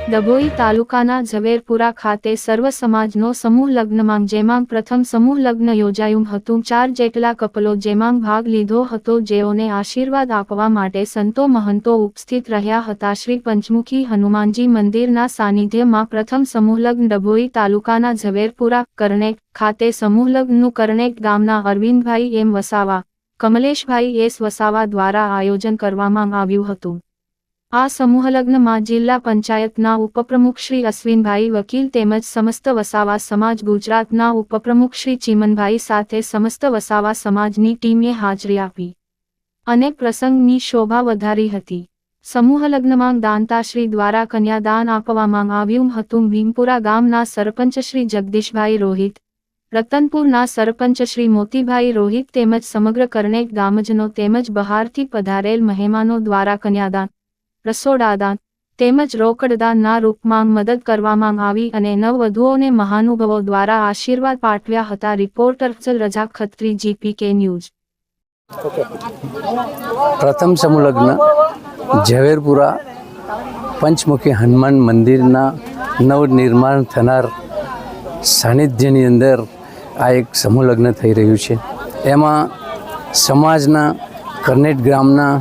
ડભોઈ તાલુકાના ઝવેરપુરા ખાતે સર્વ સમાજનો સમૂહ લગ્નમાં જેમાં પ્રથમ સમૂહ લગ્ન યોજાયું હતું। 4 જેટલા કપલો જેમાં ભાગ લીધો હતો, જેઓને આશીર્વાદ આપવા માટે સંતો મહંતો ઉપસ્થિત રહ્યા હતા। શ્રી પંચમુખી હનુમાનજી મંદિરના સાનિધ્યમાં પ્રથમ સમૂહ લગ્ન ડભોઈ તાલુકાના ઝવેરપુરા કરણેક ખાતે સમૂહ લગ્નનું કરણેક ગામના અરવિંદભાઈ એમ વસાવા, કમલેશભાઈ એસ વસાવા દ્વારા આયોજન કરવામાં આવ્યું હતું। આ સમૂહ લગ્નમાં જિલ્લા પંચાયતના ઉપપ્રમુખ શ્રી અશ્વિનભાઈ વકીલ તેમજ સમસ્ત વસાવા સમાજ ગુજરાતના ઉપપ્રમુખ શ્રી ચીમનભાઈ સાથે સમસ્ત વસાવા સમાજની ટીમે હાજરી આપી અને પ્રસંગની શોભા વધારી હતી। સમૂહ લગ્નમાં દાનતાશ્રી દ્વારા કન્યાદાન આપવામાં આવ્યું હતું। ભીમપુરા ગામના સરપંચ શ્રી જગદીશભાઈ રોહિત, રતનપુરના સરપંચ શ્રી મોતીભાઈ રોહિત તેમજ સમગ્ર કરણેક ગામજનો તેમજ બહારથી પધારેલ મહેમાનો દ્વારા કન્યાદાન, રસોડાદાન તેમજ રોકડદાનના રૂપમાં મદદ કરવામાં આવી અને નવવધુઓને મહાનુભાવો દ્વારા આશીર્વાદ પાઠવ્યા હતા। રિપોર્ટર અફઝલ રજા ખત્રી, GPK ન્યૂઝ। પ્રથમ સમૂહ લગ્ન ઝવેરપુરા પંચમુખી હનુમાન મંદિરના નવનિર્માણ થનાર સાનિધ્યની અંદર આ એક સમૂહ લગ્ન થઈ રહ્યું છે। એમાં સમાજના કરનેટ ગામના